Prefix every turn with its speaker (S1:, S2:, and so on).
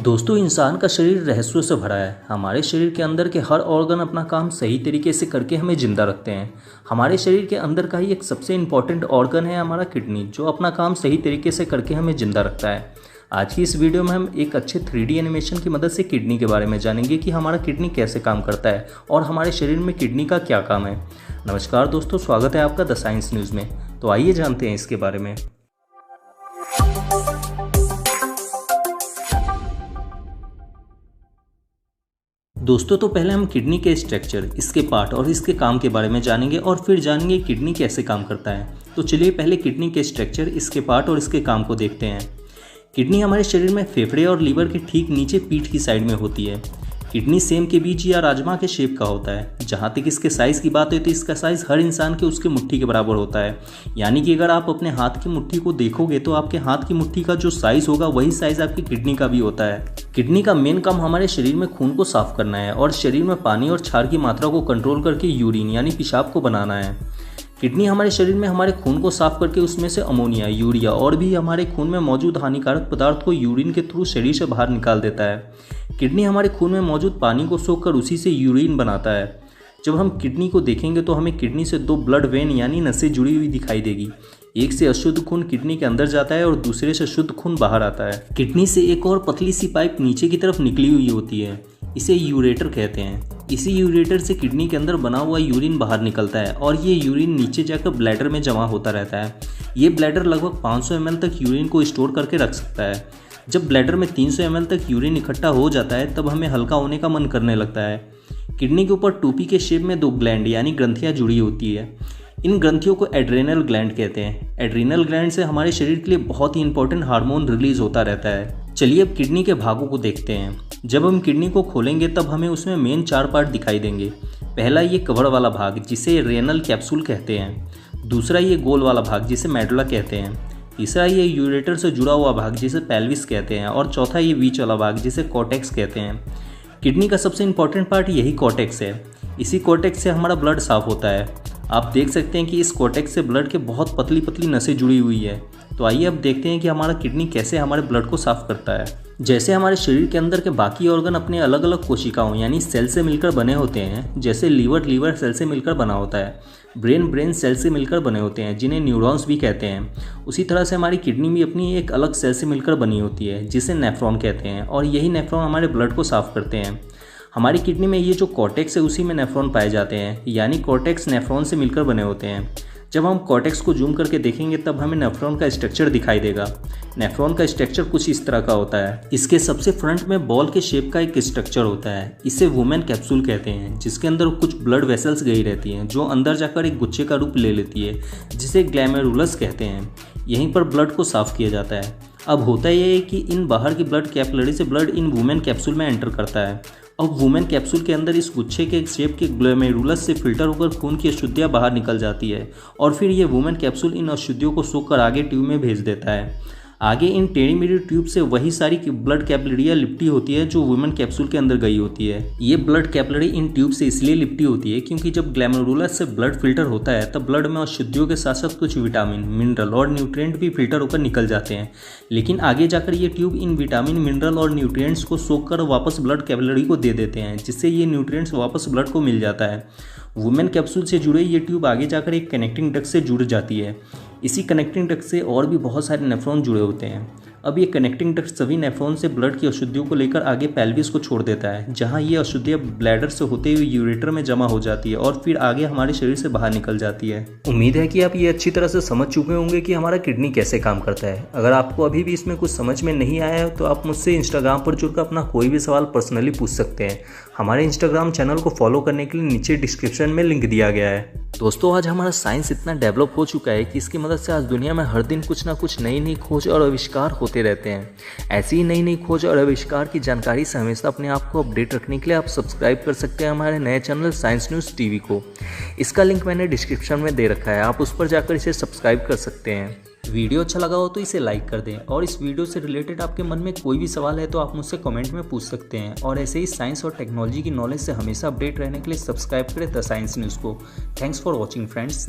S1: दोस्तों, इंसान का शरीर रहस्यों से भरा है। हमारे शरीर के अंदर के हर ऑर्गन अपना काम सही तरीके से करके हमें जिंदा रखते हैं। हमारे शरीर के अंदर का ही एक सबसे इम्पॉर्टेंट ऑर्गन है हमारा किडनी, जो अपना काम सही तरीके से करके हमें जिंदा रखता है। आज की इस वीडियो में हम एक अच्छे 3D एनिमेशन की मदद से किडनी के बारे में जानेंगे कि हमारा किडनी कैसे काम करता है और हमारे शरीर में किडनी का क्या काम है। नमस्कार दोस्तों, स्वागत है आपका द साइंस न्यूज़ में। तो आइए जानते हैं इसके बारे में। दोस्तों, तो पहले हम किडनी के स्ट्रक्चर, इसके पार्ट और इसके काम के बारे में जानेंगे और फिर जानेंगे किडनी कैसे काम करता है। तो चलिए पहले किडनी के स्ट्रक्चर, इसके पार्ट और इसके काम को देखते हैं। किडनी हमारे शरीर में फेफड़े और लीवर के ठीक नीचे पीठ की साइड में होती है। किडनी सेम के बीज या राजमा के शेप का होता है। जहाँ तक इसके साइज़ की बात है तो इसका साइज़ हर इंसान के उसके मुट्ठी के बराबर होता है। यानी कि अगर आप अपने हाथ की मुट्ठी को देखोगे तो आपके हाथ की मुट्ठी का जो साइज़ होगा वही साइज़ आपकी किडनी का भी होता है। किडनी का मेन काम हमारे शरीर में खून को साफ करना है और शरीर में पानी और क्षार की मात्रा को कंट्रोल करके यूरिन यानी पेशाब को बनाना है। किडनी हमारे शरीर में हमारे खून को साफ करके उसमें से अमोनिया, यूरिया और भी हमारे खून में मौजूद हानिकारक पदार्थ को यूरिन के थ्रू शरीर से बाहर निकाल देता है। किडनी हमारे खून में मौजूद पानी को सोखकर उसी से यूरिन बनाता है। जब हम किडनी को देखेंगे तो हमें किडनी से दो ब्लड वेन यानी नसें जुड़ी हुई दिखाई देगी। एक से अशुद्ध खून किडनी के अंदर जाता है और दूसरे से शुद्ध खून बाहर आता है। किडनी से एक और पतली सी पाइप नीचे की तरफ निकली हुई होती है, इसे यूरेटर कहते हैं। इसी यूरेटर से किडनी के अंदर बना हुआ यूरिन बाहर निकलता है और ये यूरिन नीचे जाकर ब्लैडर में जमा होता रहता है। ये ब्लैडर लगभग 500 ml तक यूरिन को स्टोर करके रख सकता है। जब ब्लैडर में 300 ml तक यूरिन इकट्ठा हो जाता है तब हमें हल्का होने का मन करने लगता है। किडनी के ऊपर टोपी के शेप में दो ग्लैंड यानी ग्रंथियाँ जुड़ी होती है। इन ग्रंथियों को एड्रेनल ग्लैंड कहते हैं। एड्रेनल ग्लैंड से हमारे शरीर के लिए बहुत ही इंपॉर्टेंट हार्मोन रिलीज होता रहता है। चलिए अब किडनी के भागों को देखते हैं। जब हम किडनी को खोलेंगे तब हमें उसमें मेन 4 पार्ट दिखाई देंगे। पहला ये कवर वाला भाग जिसे रेनल कैप्सूल कहते हैं। दूसरा ये गोल वाला भाग जिसे मेडुला कहते हैं। तीसरा ये यूरेटर से जुड़ा हुआ भाग जिसे पेल्विस कहते हैं और चौथा ये बीच वाला भाग जिसे कॉर्टेक्स कहते हैं। किडनी का सबसे इंपॉर्टेंट पार्ट यही कॉर्टेक्स है। इसी कॉर्टेक्स से हमारा ब्लड साफ होता है। आप देख सकते हैं कि इस कॉर्टेक्स से ब्लड के बहुत पतली पतली नसें जुड़ी हुई है। तो आइए अब देखते हैं कि हमारा किडनी कैसे हमारे ब्लड को साफ करता है। जैसे हमारे शरीर के अंदर के बाकी ऑर्गन अपने अलग अलग कोशिकाओं यानी सेल से मिलकर बने होते हैं। जैसे लीवर सेल से मिलकर बना होता है, ब्रेन सेल से मिलकर बने होते हैं जिन्हें न्यूरॉन्स भी कहते हैं। उसी तरह से हमारी किडनी भी अपनी एक अलग सेल से मिलकर बनी होती है जिसे नेफ्रॉन कहते हैं और यही नेफ्रॉन हमारे ब्लड को साफ करते हैं। हमारी किडनी में ये जो कॉर्टेक्स है उसी में नेफ्रॉन पाए जाते हैं, यानी कॉर्टेक्स नेफ्रॉन से मिलकर बने होते हैं। जब हम कॉर्टेक्स को जूम करके देखेंगे तब हमें नेफ्रॉन का स्ट्रक्चर दिखाई देगा। नेफ्रॉन का स्ट्रक्चर कुछ इस तरह का होता है। इसके सबसे फ्रंट में बॉल के शेप का एक स्ट्रक्चर होता है, इसे वुमेन कैप्सूल कहते हैं, जिसके अंदर कुछ ब्लड वेसल्स गई रहती हैं जो अंदर जाकर एक गुच्छे का रूप ले लेती है जिसे ग्लैमेरुलस कहते हैं। यहीं पर ब्लड को साफ किया जाता है। अब होता यह है कि इन बाहर की ब्लड कैपिलरी से ब्लड इन वुमेन कैप्सूल में एंटर करता है। अब वुमेन कैप्सूल के अंदर इस गुच्छे के शेप के ग्लोमेरुलस से फिल्टर होकर खून की अशुद्धियाँ बाहर निकल जाती है और फिर ये वुमेन कैप्सूल इन अशुद्धियों को सोखकर आगे ट्यूब में भेज देता है। आगे इन टेढ़ी मेढ़ी ट्यूब से वही सारी ब्लड कैपिलरियाँ लिपटी होती है जो वुमेन कैप्सूल के अंदर गई होती है। ये ब्लड कैपिलरी इन ट्यूब से इसलिए लिपटी होती है क्योंकि जब ग्लैमेरुलस से ब्लड फिल्टर होता है तब ब्लड में अशुद्धियों के साथ साथ कुछ विटामिन, मिनरल और न्यूट्रिएंट भी फिल्टर होकर निकल जाते हैं। लेकिन आगे जाकर ये ट्यूब इन विटामिन, मिनरल और न्यूट्रिएंट्स को सोखकर वापस ब्लड कैपिलरी को दे देते हैं, जिससे ये न्यूट्रिएंट्स वापस ब्लड को मिल जाता है। वुमेन कैप्सूल से जुड़े ये ट्यूब आगे जाकर एक कनेक्टिंग डक्ट से जुड़ जाती है। इसी कनेक्टिंग डक्ट से और भी बहुत सारे नेफ्रॉन जुड़े होते हैं। अब ये कनेक्टिंग डक्ट सभी नेफ्रॉन से ब्लड की अशुद्धियों को लेकर आगे पेल्विस को छोड़ देता है, जहां ये अशुद्धियाँ ब्लैडर से होते हुए यूरेटर में जमा हो जाती है और फिर आगे हमारे शरीर से बाहर निकल जाती है। उम्मीद है कि आप ये अच्छी तरह से समझ चुके होंगे कि हमारा किडनी कैसे काम करता है। अगर आपको अभी भी इसमें कुछ समझ में नहीं आया है तो आप मुझसे इंस्टाग्राम पर जुड़कर अपना कोई भी सवाल पर्सनली पूछ सकते हैं। हमारे इंस्टाग्राम चैनल को फॉलो करने के लिए नीचे डिस्क्रिप्शन में लिंक दिया गया है। दोस्तों, आज हमारा साइंस इतना डेवलप हो चुका है कि इसकी मदद से आज दुनिया में हर दिन कुछ ना कुछ नई नई खोज और आविष्कार होते रहते हैं। ऐसी ही नई नई खोज और आविष्कार की जानकारी से हमेशा अपने आप को अपडेट रखने के लिए आप सब्सक्राइब कर सकते हैं हमारे नए चैनल साइंस न्यूज़ टीवी को। इसका लिंक मैंने डिस्क्रिप्शन में दे रखा है, आप उस पर जाकर इसे सब्सक्राइब कर सकते हैं। वीडियो अच्छा लगा हो तो इसे लाइक कर दें और इस वीडियो से रिलेटेड आपके मन में कोई भी सवाल है तो आप मुझसे कमेंट में पूछ सकते हैं। और ऐसे ही साइंस और टेक्नोलॉजी की नॉलेज से हमेशा अपडेट रहने के लिए सब्सक्राइब करें द साइंस न्यूज़ को। Thanks for watching friends.